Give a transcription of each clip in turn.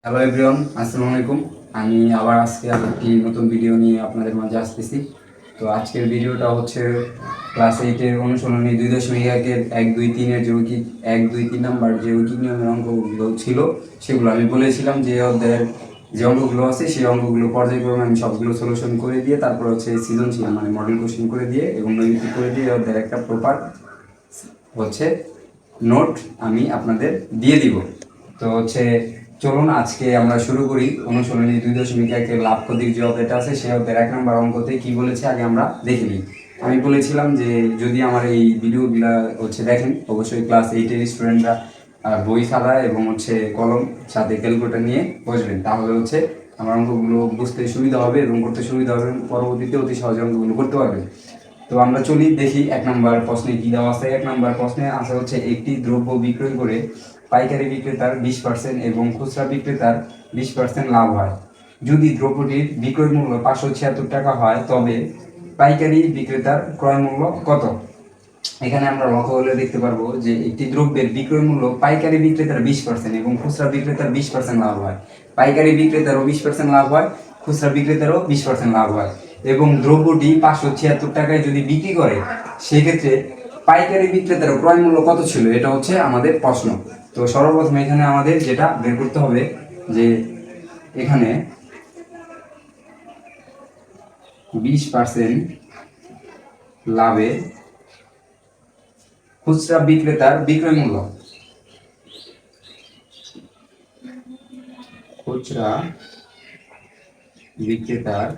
Hello everyone, আসসালামু আলাইকুম। আমি আবার আজকে একটি নতুন ভিডিও নিয়ে আপনাদের মাঝে আসতেছি। তো আজকের ভিডিওটা হচ্ছে ক্লাস 8-এর অনুশীলনী 2.1-এর 1, 2, 3-এর যে উইকিট 1, 2, 3 নাম্বার যে উইকিট নিয়মের অঙ্কগুলো ছিল সেগুলো আমি বলেছিলাম যে অধ্যায়ের যে অঙ্কগুলো আছে সেই অঙ্কগুলো পর্যায়ক্রমে আমি সবগুলো সলিউশন করে দিয়ে তারপর হচ্ছে সৃজনশীল মানে মডেল কোশ্চেন করে দিয়ে এবং নৈতিক করে দিয়ে অধ্যায়ের একটা প্রপার হচ্ছে নোট আমি আপনাদের দিয়ে দিব। তো হচ্ছে চলুন আজকে আমরা শুরু করি অনুশীলনী 2.1-এর লাভ ক্ষতির যে অধ্যায়টা আছে সেই অধ্যায়ের 1 নম্বর অঙ্কতে কি বলেছে আগে আমরা দেখে নিই। আমি বলেছিলাম যে যদি আমার এই ভিডিওগুলা হচ্ছে দেখেন অবশ্যই ক্লাস 8-এর স্টুডেন্টরা বই খাতা এবং হচ্ছে কলম সাথে ক্যালকুলেটর নিয়ে বসবেন, তাহলে হচ্ছে আমার অঙ্কগুলো বুঝতে সুবিধা হবে এবং করতে সুবিধা হবে, পরবর্তীতে অতি সহজে অঙ্কগুলো করতে পারবেন। তো আমরা চলি দেখি 1 নম্বর প্রশ্নে কি দেওয়া আছে। 1 নম্বর প্রশ্নে আছে হচ্ছে একটি দ্রব্য বিক্রয় করে পাইকারি বিক্রেতার 20% এবং খুচরা বিক্রেতার 20% লাভ হয়। যদি দ্রব্যটির বিক্রয় মূল্য 576 টাকা হয় তবে পাইকারি বিক্রেতার ক্রয় মূল্য কত? এখানে আমরা লক্ষ্য করলে দেখতে পারবো যে একটি দ্রব্যের বিক্রয় মূল্য পাইকারি বিক্রেতার 20% এবং খুচরা বিক্রেতার 20% লাভ হয়। পাইকারি বিক্রেতারও 20% লাভ হয়, খুচরা বিক্রেতারও 20% লাভ হয় এবং দ্রব্যটি 576 টাকায় যদি বিক্রি করে সেক্ষেত্রে পাইকারি বিক্রেতার ক্রয় মূল্য কত ছিল, এটা হচ্ছে আমাদের প্রশ্ন। তো সর্বপ্রথম এখানে আমাদের যেটা বের করতে হবে যে এখানে 20% লাভে খুচরা বিক্রেতার বিক্রয় মূল্য, খুচরা বিক্রেতার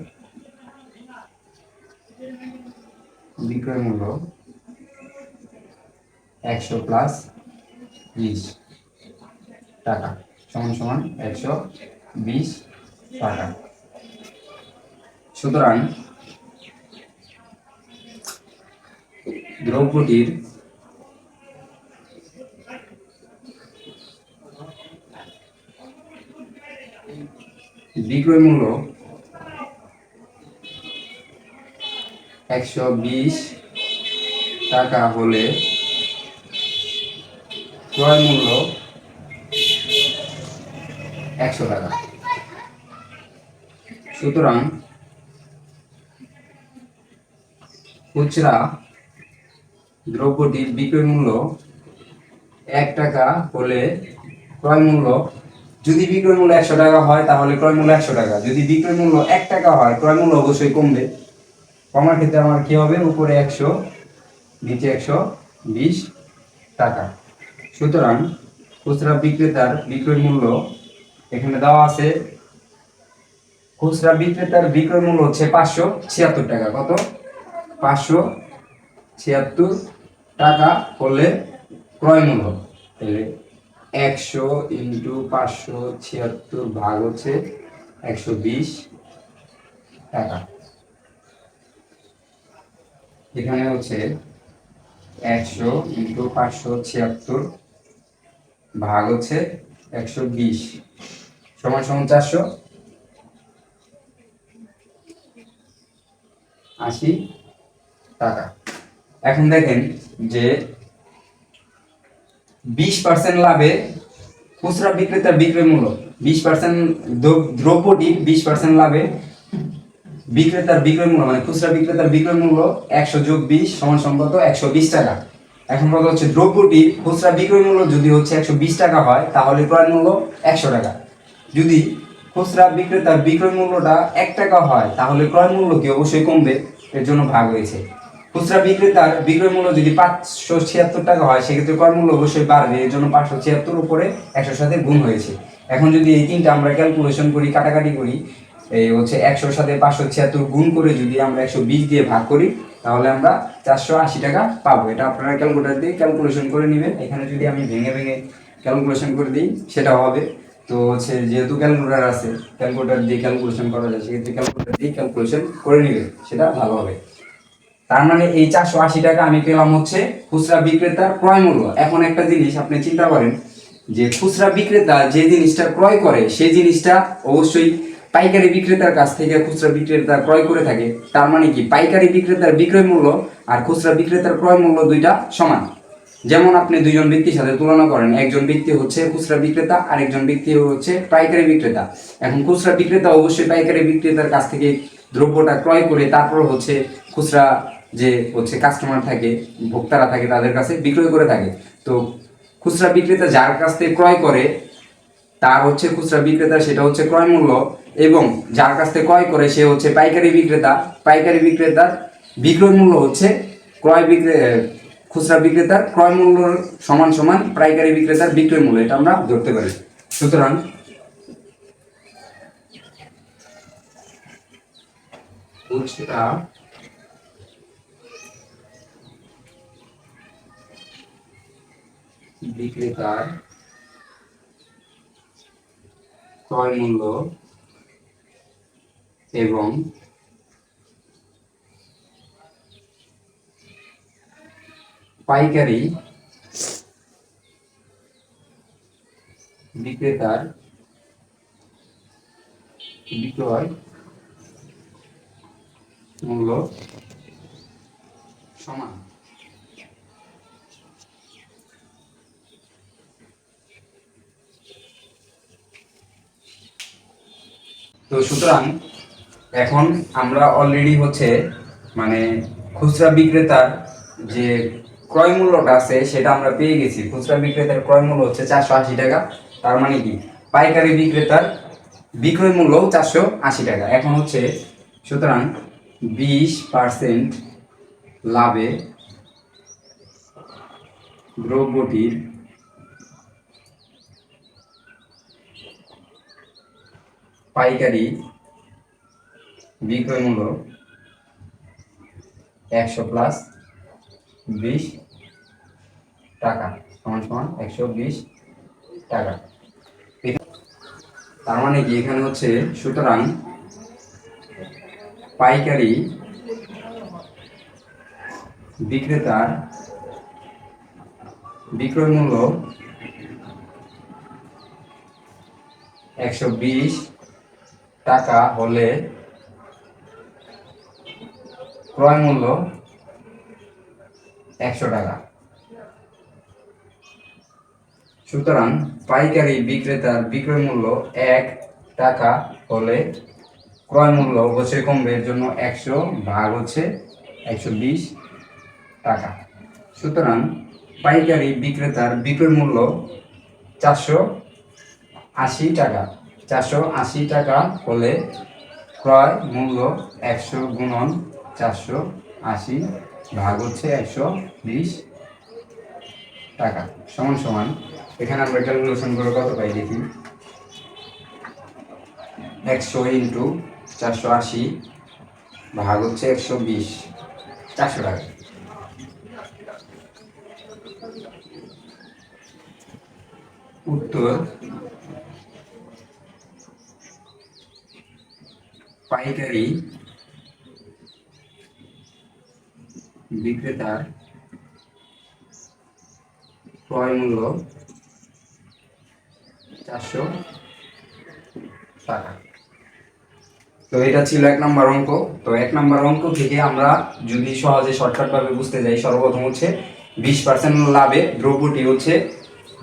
বিক্রয় মূল্য 100 প্লাস 20 টাকা সমান সমান 120 টাকা। সুতরাং দ্রব্যটির বিক্রয় মূল্য 120 টাকা হলে ক্রয় মূল্য 100 টাকা। সুতরাং খুচরা দ্রব্যটির বিক্রয় মূল্য 1 টাকা হলে ক্রয় মূল্য, যদি বিক্রয় মূল্য 100 টাকা হয় তাহলে ক্রয় মূল্য 100 টাকা, যদি বিক্রয় মূল্য 1 টাকা হয় ক্রয় মূল্য অবশ্যই কমবে। কমার ক্ষেত্রে আমার কি হবে, উপরে 100 নিচে 120 টাকা। সুতরাং খুচরা বিক্রেতার বিক্রয় মূল্য এখানে দেওয়া আছে, খুচরা বিক্রেতার বিক্রয় মূল্য হচ্ছে 576 টাকা। কত? 576 টাকা হলে ক্রয় মূল্য, তাহলে 100 ইন্টু 576 ভাগ হচ্ছে 120 টাকা। এখানে হচ্ছে 100 ইন্টু 576 ভাগ হচ্ছে 120 সমান সমান 480 টাকা। এখন দেখেন যে 20% লাভে খুচরা বিক্রেতার বিক্রয় মূল্য 20%, দ্রব্যটির 20% লাভে বিক্রেতার বিক্রয় মূল্য মানে খুচরা বিক্রেতার বিক্রয় মূল্য 100 যোগ 20 সমান সমান কত? 120 টাকা। এখন কথা হচ্ছে দ্রব্যটির খুচরা বিক্রয় মূল্য যদি হচ্ছে 120 টাকা হয় তাহলে ক্রয় মূল্য 100 টাকা। যদি খুচরা বিক্রেতার বিক্রয় মূল্যটা 1 টাকা হয় তাহলে ক্রয় মূল্য কি অবশ্যই কমবে, এর জন্য ভাগ হয়েছে। খুচরা বিক্রেতার বিক্রয় মূল্য যদি 576 টাকা হয় সেক্ষেত্রে ক্রয় মূল্য অবশ্যই বাড়বে, এর জন্য 576 উপরে 100 সাথে গুণ হয়েছে। এখন যদি এই তিনটা আমরা ক্যালকুলেশন করি, কাটাকাটি করি, এই হচ্ছে 100 সাথে 576 গুণ করে যদি আমরা 120 দিয়ে ভাগ করি তাহলে আমরা 480 টাকা পাবো। এটা আপনারা ক্যালকুলেটর দিয়ে ক্যালকুলেশন করে নেবেন। এখানে যদি আমি ভেঙে ভেঙে ক্যালকুলেশন করে দিই সেটা হবে। তো হচ্ছে যেহেতু ক্যালকুলেটর আছে, ক্যালকুলেটর দিয়ে ক্যালকুলেশন করা যায়, সেক্ষেত্রে ক্যালকুলেটর দিয়ে ক্যালকুলেশন করে নেবেন, সেটা ভালো হবে। তার মানে এই 480 টাকা আমি পেলাম হচ্ছে খুচরা বিক্রেতার ক্রয় মূল্য। এখন একটা জিনিস আপনি চিন্তা করেন যে খুচরা বিক্রেতা যে জিনিসটা ক্রয় করে সেই জিনিসটা অবশ্যই পাইকারি বিক্রেতার কাছ থেকে খুচরা বিক্রেতা ক্রয় করে থাকে। তার মানে কি পাইকারি বিক্রেতার বিক্রয় মূল্য আর খুচরা বিক্রেতার ক্রয় মূল্য দুইটা সমান। যেমন আপনি দুইজন ব্যক্তির সাথে তুলনা করেন, একজন ব্যক্তি হচ্ছে খুচরা বিক্রেতা আর একজন ব্যক্তি হচ্ছে পাইকারি বিক্রেতা। এখন খুচরা বিক্রেতা অবশ্যই পাইকারি বিক্রেতার কাছ থেকে দ্রব্যটা ক্রয় করে তারপর হচ্ছে খুচরা যে হচ্ছে কাস্টমার থাকে, ভোক্তারা থাকে, তাদের কাছে বিক্রয় করে থাকে। তো খুচরা বিক্রেতা যার কাছ থেকে ক্রয় করে তার হচ্ছে খুচরা বিক্রেতা, সেটা হচ্ছে ক্রয় মূল্য, এবং যার কাছ থেকে ক্রয় করে সে হচ্ছে পাইকারি বিক্রেতা, পাইকারি বিক্রেতার বিক্রয় মূল্য হচ্ছে খুচরা বিক্রেতার ক্রয় মূল্য সমান সমান পাইকারি বিক্রেতার বিক্রয় মূল্য, এটা আমরা ধরতে পারি। সুতরাং খুচরা বিক্রেতার ক্রয় মূল্য এবং পাইকারি বিক্রেতার বিক্রয় মূল্য সমান। তো সুতরাং এখন আমরা অলরেডি হচ্ছে মানে খুচরা বিক্রেতার যে ক্রয় মূল্যটা আছে সেটা আমরা পেয়ে গেছি। খুচরা বিক্রেতার ক্রয় মূল্য হচ্ছে 480 টাকা, তার মানে কি পাইকারি বিক্রেতার বিক্রয় মূল্য 480 টাকা। এখন হচ্ছে সুতরাং 20% লাভে দ্রব্যটির পাইকারি বিক্রয় মূল্য 100 প্লাস 20 টাকা সমান সমান 120 টাকা। তার মানে কি এখানে হচ্ছে সুতরাং পাইকারি বিক্রেতার বিক্রয় মূল্য 120 টাকা হলে ক্রয় মূল্য 100 টাকা। সুতরাং পাইকারি বিক্রেতার বিক্রয় মূল্য 1 টাকা হলে ক্রয় মূল্য অবশ্যই কমবে, এর জন্য 100 ভাগ হচ্ছে 120 টাকা। সুতরাং পাইকারি বিক্রেতার বিক্রয় মূল্য 480 টাকা। 480 টাকা হলে ক্রয় মূল্য 100 গুণন 480 ভাগ হচ্ছে 120 টাকা সমান সমান, এখানে আমরা ক্যালকুলেশন করে কত পাই দেখি। 100 ইন্টু 480 ভাগ হচ্ছে 120, 400 টাকা। উত্তর পাইকারি বিক্রেতার ক্রয় মূল্য 400 টাকা। তো এটা ছিল 1 নম্বর অঙ্ক। তো 1 নম্বর অঙ্ক থেকে আমরা যদি সহজে শর্টকাটভাবে বুঝতে যাই, সর্বপ্রথম হচ্ছে 20% লাভে দ্রব্যটি হচ্ছে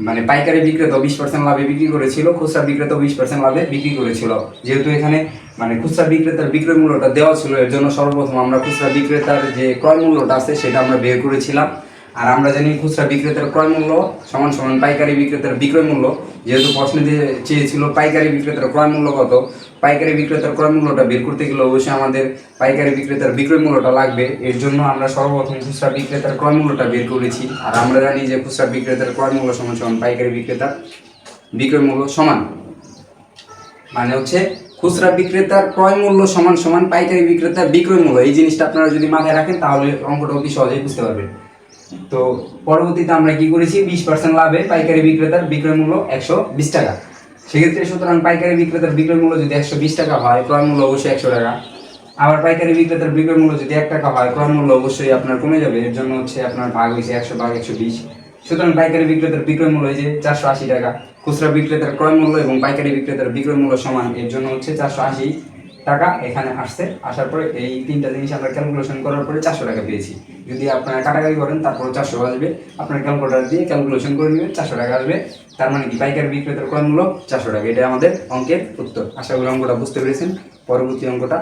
মানে পাইকারি বিক্রেতা 20% লাভে বিক্রি করেছিল, খুচরা বিক্রেতা 20% লাভে বিক্রি করেছিল। যেহেতু এখানে মানে খুচরা বিক্রেতার বিক্রয় মূল্যটা দেওয়া ছিল, এর জন্য সর্বপ্রথম আমরা খুচরা বিক্রেতার যে ক্রয় মূল্যটা আছে সেটা আমরা বের করেছিলাম। আর আমরা জানি খুচরা বিক্রেতার ক্রয় মূল্য সমান সমান পাইকারি বিক্রেতার বিক্রয় মূল্য। যেহেতু প্রশ্নে চেয়েছিল পাইকারি বিক্রেতার ক্রয় মূল্য কত, পাইকারি বিক্রেতার ক্রয় মূল্যটা বের করতে গেলে অবশ্যই আমাদের পাইকারি বিক্রেতার বিক্রয় মূল্যটা লাগবে। এর জন্য আমরা সর্বপ্রথম খুচরা বিক্রেতার ক্রয় মূল্যটা বের করেছি। আর আমরা জানি যে খুচরা বিক্রেতার ক্রয় মূল্য সমান সমান পাইকারি বিক্রেতার বিক্রয় মূল্য সমান, মানে হচ্ছে খুচরা বিক্রেতার ক্রয় মূল্য সমান সমান পাইকারি বিক্রেতার বিক্রয় মূল্য। এই জিনিসটা আপনারা যদি মাথায় রাখেন তাহলে অঙ্কটা অতি সহজেই বুঝতে পারবেন। তো পরবর্তীতে আমরা কি করেছি, 20% লাভে পাইকারি বিক্রেতার বিক্রয় মূল্য 120 টাকা। সেক্ষেত্রে সুতরাং পাইকারি বিক্রেতার বিক্রয় মূল্য যদি 120 টাকা হয়, ক্রয় মূল্য অবশ্যই 100 টাকা। আবার পাইকারি বিক্রেতার বিক্রয় মূল্য যদি 1 টাকা হয়, ক্রয় মূল্য অবশ্যই আপনার কমে যাবে। এর জন্য হচ্ছে আপনার ভাগ হয়েছে 100 ভাগ 120। সুতরাং পাইকারি বিক্রেতার বিক্রয় মূল্য হয়েছে 480 টাকা। খুচরা বিক্রেতার ক্রয় মূল্য এবং পাইকারি বিক্রেতার বিক্রয় মূল্য সমান, এর জন্য হচ্ছে 480 টাকা এখানে আসছে, আসার পরে এই তিনটা জিনিস আমরা ক্যালকুলেশন করার পরে 400 টাকা পেয়েছি। যদি আপনারা কাটাকাটি করেন তারপর 400 আসবে, আপনার ক্যালকুলেটর দিয়ে ক্যালকুলেশন করে নেবেন, 400 টাকা আসবে। তার মানে কি পাইকারি বিক্রেতার ক্রয় মূল্য 400 টাকা। এটা আমাদের অঙ্কের উত্তর। আশা করি অঙ্কটা বুঝতে পেরেছেন। পরবর্তী অঙ্কটা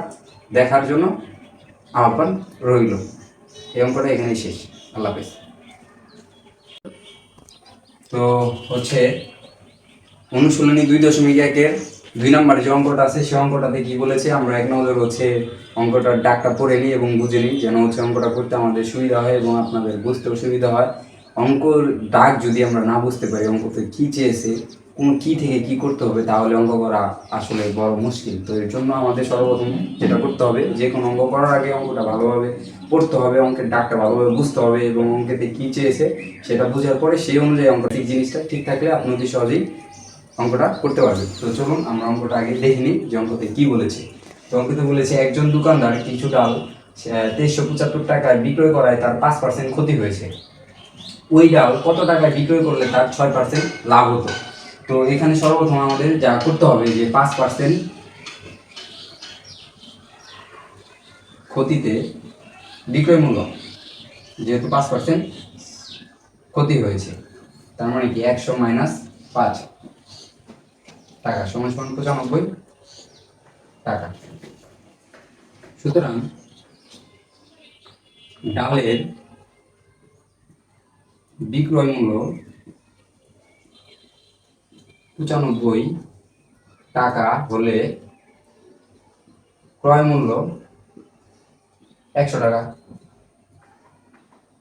দেখার জন্য আহ্বান রইল। এই অঙ্কটা এখানেই শেষ। আল্লাহ হাফেজ। তো হচ্ছে অনুশীলনী 2.1-এর 2 নম্বরে যে অঙ্কটা আছে সেই অঙ্কটাতে কি বলেছে, আমরা এক নজর হচ্ছে অঙ্কটার ডাকটা পড়ে নিই এবং বুঝে নিই, যেন হচ্ছে অঙ্কটা করতে আমাদের সুবিধা হয় এবং আপনাদের বুঝতেও সুবিধা হয়। অঙ্কর ডাক যদি আমরা না বুঝতে পারি, অঙ্কতে কী চেয়েছে, কোন কী থেকে কী করতে হবে, তাহলে অঙ্ক করা আসলে বড় মুশকিল। তো এর জন্য আমাদের সর্বপ্রথম যেটা করতে হবে, যে কোনো অঙ্ক করার আগে অঙ্কটা ভালোভাবে পড়তে হবে, অঙ্কের ডাকটা ভালোভাবে বুঝতে হবে এবং অঙ্কেতে কী চেয়েছে সেটা বোঝার পরে সেই অনুযায়ী অঙ্ক ঠিক জিনিসটা ঠিক থাকলে আপনি অতি সহজেই অঙ্কটা করতে পারবেন। তো চলুন আমরা অঙ্কটা আগে দেখে নিই যে অঙ্কতে কী বলেছে। তো অঙ্কতে বলেছে একজন দোকানদার কিছু ডাল 2375 টাকায় বিক্রয় করায় তার 5% ক্ষতি হয়েছে। ওই ডাল কত টাকায় বিক্রয় করলে তার 6% লাভ হতো। তো এখানে সর্বপ্রথম আমাদের যা করতে হবে যে 5% ক্ষতিতে বিক্রয় মূল্য, যেহেতু 5% ক্ষতি হয়েছে, তার মানে কি 100 - 5 টাকা সমান সমান 95 টাকা। সুতরাং ডালের বিক্রয় মূল্য 95 টাকা হলে ক্রয় মূল্য 100 টাকা।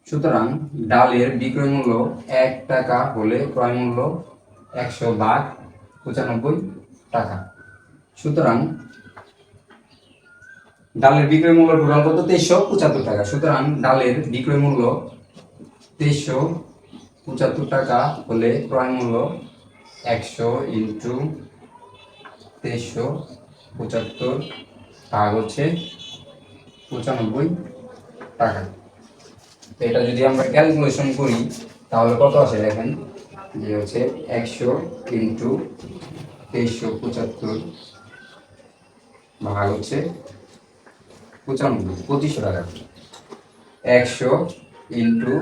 সুতরাং ডালের বিক্রয় মূল্য 1 টাকা হলে ক্রয় মূল্য 100 ভাগ 95 টাকা। সুতরাং ডালের বিক্রয় মূল্য টোটাল কত? 2375 টাকা। সুতরাং ডালের বিক্রয় মূল্য 2375 টাকা হলে ক্রয় মূল্য 100 ইন্টু 2375 ভাগ হচ্ছে 95 টাকা। এটা যদি আমরা ক্যালকুলেশন করি তাহলে কত আসে দেখেন, যে হচ্ছে 100 ইন্টু 2375 ভাগ হচ্ছে 95, 2500 টাকা। 100 ইন্টু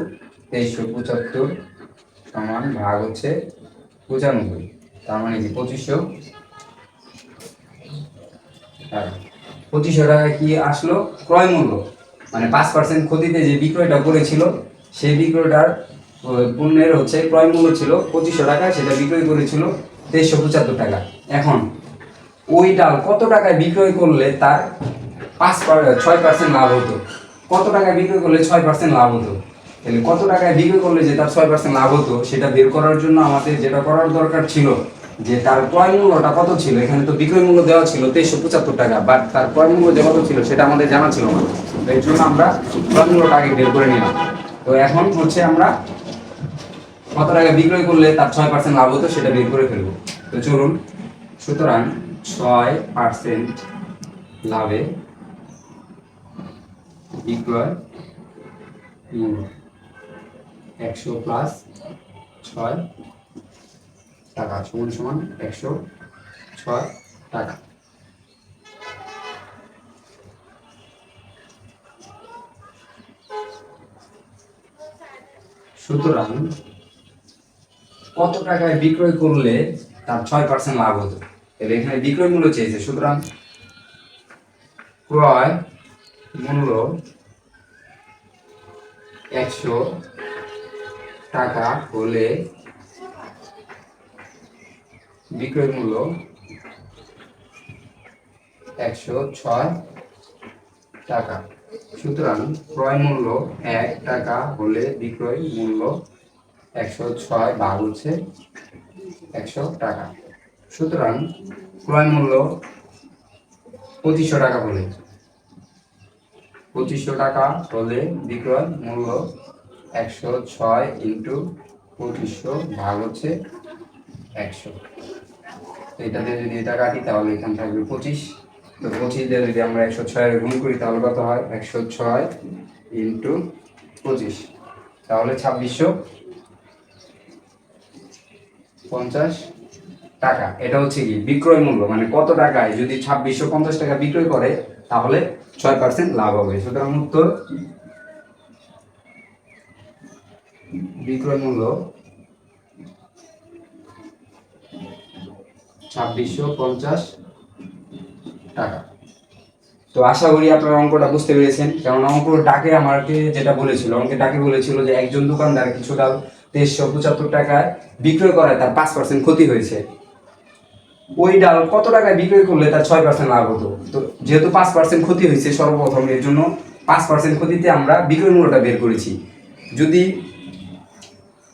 2375 সমান ভাগ হচ্ছে 95, তার মানে কি 2500 টাকা। 2500 টাকা কি আসলো? ক্রয় মূল্য, মানে 5% ক্ষতিতে যে বিক্রয়টা করেছিল সেই বিক্রয়টার পণ্যের হচ্ছে ক্রয় মূল্য ছিল 2500 টাকা, সেটা বিক্রয় করেছিল 2375 টাকা। এখন ওই ডাল কত টাকায় বিক্রয় করলে তার 6% লাভ হতো? কত টাকায় বিক্রয় করলে 6% লাভ হতো? তাহলে কত টাকায় বিক্রয় করলে যে তার 6% লাভ হতো সেটা বের করার জন্য আমাদের যেটা করার দরকার ছিল, যে তার ক্রয় মূল্যটা কত ছিল। এখানে তো বিক্রয় মূল্য দেওয়া ছিল 2375 টাকা, বাট তার ক্রয় মূল্য যে কত ছিল সেটা আমাদের জানা ছিল না। এর জন্য আমরা ক্রয় মূল্যটা আগে বের করে নিলাম। তো এখন হচ্ছে আমরা কত টাকা বিক্রয় করলে তার 6% লাভ হতো সেটা বের করে ফেলবো। তো চলুন, সুতরাং 6% লাভে বিক্রয় মূল্য 100 প্লাস 6 টাকা সমান সমান 106 টাকা। সুতরাং কত টাকায় বিক্রয় করলে তার 6% লাভ হতো? তাহলে এখানে বিক্রয় মূল্য চেয়েছে, সুতরাং ক্রয় মূল্য 100 টাকা হলে বিক্রয় মূল্য 106 টাকা। সুতরাং ক্রয় মূল্য 1 টাকা হলে বিক্রয় মূল্য 106 ভাগ হচ্ছে 100 টাকা। সুতরাং ক্রয় মূল্য 2500 টাকা হলে 2500 টাকা হলে বিক্রয় মূল্য 106 ইন্টু 2500 ভাগ হচ্ছে 100। এটাতে যদি এটা কাটি তাহলে এখানে থাকবে 25। তো 25 দিয়ে যদি আমরা 106 এর গুণ করি তাহলে কত হয়? 106 ইন্টু 25, তাহলে 2650 টাকা, এটা হচ্ছে কি বিক্রয় মূল্য, মানে কত টাকায় যদি 2650 টাকা বিক্রয় করে তাহলে 6% লাভ হবে। সুতরাং উত্তর বিক্রয় মূল্য 2650 টাকা। তো আশা করি আপনারা অঙ্কটা বুঝতে পেরেছেন, কারণ অঙ্কটাকে আমাকে যেটা বলেছিল, অঙ্কটাকে বলেছিল যে একজন দোকানদার কিছু ডাল 2375 টাকায় বিক্রয় করায় তার 5% ক্ষতি হয়েছে। ওই ডাল কত টাকায় বিক্রয় করলে তার 6% লাভ হতো। তো যেহেতু 5% ক্ষতি হয়েছে সর্বপ্রথম, এর জন্য 5% ক্ষতিতে আমরা বিক্রয় মূল্যটা বের করেছি। যদি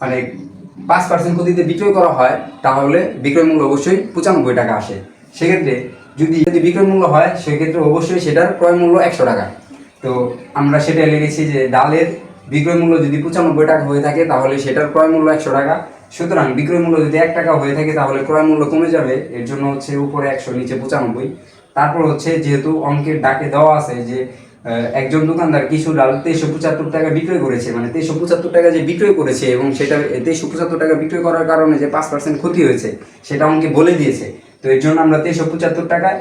মানে 5% ক্ষতিতে বিক্রয় করা হয় তাহলে বিক্রয় মূল্য অবশ্যই 95 টাকা আসে। সেক্ষেত্রে যদি বিক্রয় মূল্য হয় সেক্ষেত্রে অবশ্যই সেটার ক্রয় মূল্য 100 টাকা। তো আমরা সেটাই লিখেছি যে ডালের বিক্রয় মূল্য যদি 95 টাকা হয়ে থাকে তাহলে সেটার ক্রয় মূল্য 100 টাকা। সুতরাং বিক্রয় মূল্য যদি 1 টাকা হয়ে থাকে তাহলে ক্রয় মূল্য কমে যাবে, এর জন্য হচ্ছে উপরে 100 নিচে 95। তারপর হচ্ছে যেহেতু অঙ্কের ডাকে দেওয়া আছে যে একজন দোকানদার কিছু ডাল 2375 টাকা বিক্রয় করেছে, মানে 2375 টাকা যে বিক্রয় করেছে এবং সেটা 2375 টাকা বিক্রয় করার কারণে যে 5% ক্ষতি হয়েছে সেটা অঙ্কে বলে দিয়েছে। তো এর জন্য আমরা 2375 টাকায়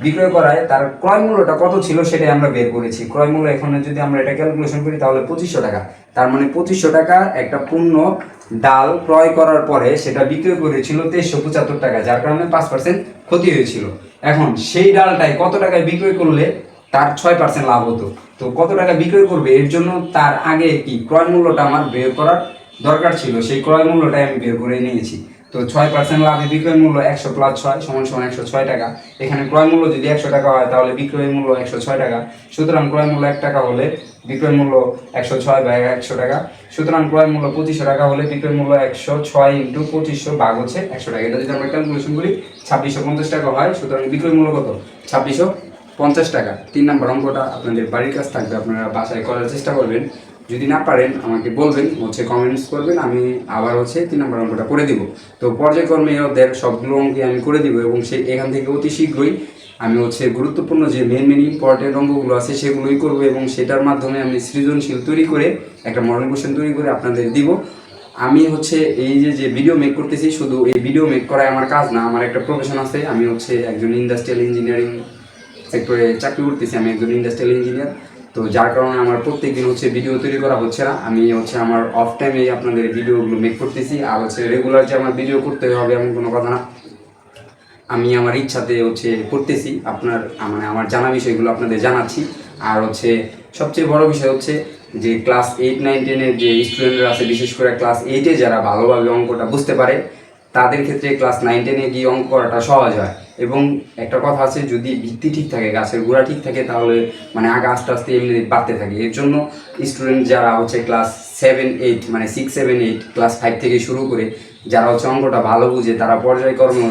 বিক্রয় করায় তার ক্রয় মূল্যটা কত ছিল সেটাই আমরা বের করেছি। ক্রয় মূল্য এখানে যদি আমরা এটা ক্যালকুলেশন করি তাহলে 2500 টাকা। তার মানে 2500 টাকা একটা পূর্ণ ডাল ক্রয় করার পরে সেটা বিক্রয় করেছিল 2375 টাকা, যার কারণে 5% ক্ষতি হয়েছিল। এখন সেই ডালটাই কত টাকায় বিক্রয় করলে তার 6% লাভ হতো। তো কত টাকা বিক্রয় করবে এর জন্য তার আগে কি ক্রয় মূল্যটা আমার বের করার দরকার ছিল, সেই ক্রয় মূল্যটাই আমি বের করে নিয়েছি। তো 6% লাভে বিক্রয় মূল্য 100 + 6 = 106 টাকা। এখানে ক্রয় মূল্য যদি 100 টাকা হয় তাহলে বিক্রয় মূল্য 106 টাকা। সুতরাং ক্রয় মূল্য 1 টাকা হলে বিক্রয় মূল্য 106/100 টাকা। সুতরাং ক্রয় মূল্য 2500 টাকা হলে বিক্রয় মূল্য 106 × 2500 ভাগ হচ্ছে 100 টাকা। এটা যদি আমরা ক্যালকুলেশন করি 2650 টাকা হয়। সুতরাং বিক্রয় মূল্য কত? 2650 টাকা। 3 নম্বর অঙ্কটা আপনাদের বাড়ির কাজ থাকবে, আপনারা বাসায় করার চেষ্টা করবেন। যদি না পারেন আমাকে বলবেন, কমেন্টস করবেন, আমি আবার 3 নম্বর অঙ্কটা করে দিব। তো পর্যায়ক্রমে ওদের সবগুলো অঙ্কে আমি করে দিব এবং এখান থেকে অতি শীঘ্রই আমি গুরুত্বপূর্ণ যে মেন ইম্পর্টেন্ট অঙ্কগুলো আছে সেগুলোই করব এবং সেটার মাধ্যমে আমি সৃজনশীল তৈরি করে একটা মডেল কোশ্চেন তৈরি করে আপনাদের দিব। আমি এই যে ভিডিও মেক করতেছি, শুধু এই ভিডিও মেক করাই আমার কাজ না, আমার একটা প্রফেশন আছে। আমি একজন ইন্ডাস্ট্রিয়াল ইঞ্জিনিয়ারিং সেক্টরে চাকরি করতেছি, আমি একজন ইন্ডাস্ট্রিয়াল ইঞ্জিনিয়ার। তো যার কারণে আমার প্রত্যেকদিন ভিডিও তৈরি করা হচ্ছে না। আমি আমার অফ টাইমে আপনাদের ভিডিওগুলো মেক করতেছি। আর রেগুলার যে আমার ভিডিও করতে হবে এমন কোনো কথা না, আমি আমার ইচ্ছাতে করতেছি। আমার জানা বিষয়গুলো আপনাদের জানাচ্ছি। আর সবচেয়ে বড় বিষয় যে ক্লাস 8, 9, 10-এর যে স্টুডেন্টরা আছে, বিশেষ করে ক্লাস 8-এ যারা ভালোভাবে অঙ্কটা বুঝতে পারে তাদের ক্ষেত্রে ক্লাস 9, 10-এ গিয়ে অঙ্ক করাটা সহজ হয়। এবং একটা কথা আছে, যদি ভিত্তি ঠিক থাকে, গাছের গোড়া ঠিক থাকে, তাহলে আগা আস্তে আস্তে এমনি বাড়তে থাকে। এর জন্য স্টুডেন্ট যারা ক্লাস 7, 8 মানে 6, 7, 8 ক্লাস 5 থেকে শুরু করে যারা অঙ্কটা ভালো বুঝে তারা পর্যায়ক্রমে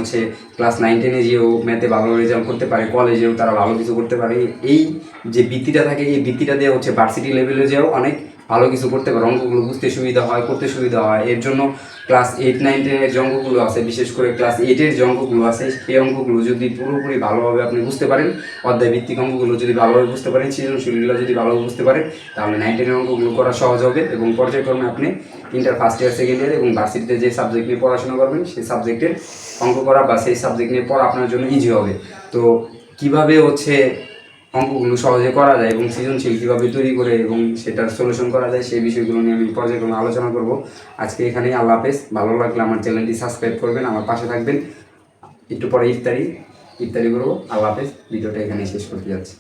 ক্লাস 9, 10-এ যেও ম্যাথে ভালো রেজাল্ট করতে পারে, কলেজেও তারা ভালো কিছু করতে পারে। এই যে ভিত্তিটা থাকে, এই ভিত্তিটা দিয়ে ভার্সিটি লেভেলে যেও অনেক ভালো কিছু করতে পারে, অঙ্কগুলো বুঝতে সুবিধা হয়, করতে সুবিধা হয়। এর জন্য ক্লাস 8, 9, 10-এর যে অঙ্কগুলো আছে, বিশেষ করে ক্লাস 8-এর যে অঙ্কগুলো আছে, সেই অঙ্কগুলো যদি পুরোপুরি ভালোভাবে আপনি বুঝতে পারেন, অধ্যায় ভিত্তিক অঙ্কগুলো যদি ভালোভাবে বুঝতে পারেন, সৃজনশীলগুলো যদি ভালোভাবে বুঝতে পারেন, তাহলে 9, 10-এর অঙ্কগুলো করা সহজ হবে। এবং পর্যায়ক্রমে আপনি inter first year, second year এবং ভার্সিটিতে যে সাবজেক্ট নিয়ে পড়াশোনা করবেন সেই সাবজেক্টের অঙ্ক করা বা সেই সাবজেক্ট নিয়ে পড়া আপনার জন্য ইজি হবে। তো কীভাবে অঙ্কগুলো সহজে করা যায় এবং সৃজনশীল কীভাবে তৈরি করে এবং সেটার সলিউশন করা যায়, সেই বিষয়গুলো নিয়ে আমি পর্যায়ক্রমে আলোচনা করব। আজকে এখানেই, আল্লাহ হাফেজ। ভালো লাগলে আমার চ্যানেলটি সাবস্ক্রাইব করবেন, আমার পাশে থাকবেন। একটু পরে ইফতারি করবো। আল্লাহ হাফেজ। ভিডিওটা এখানেই শেষ করতে যাচ্ছি।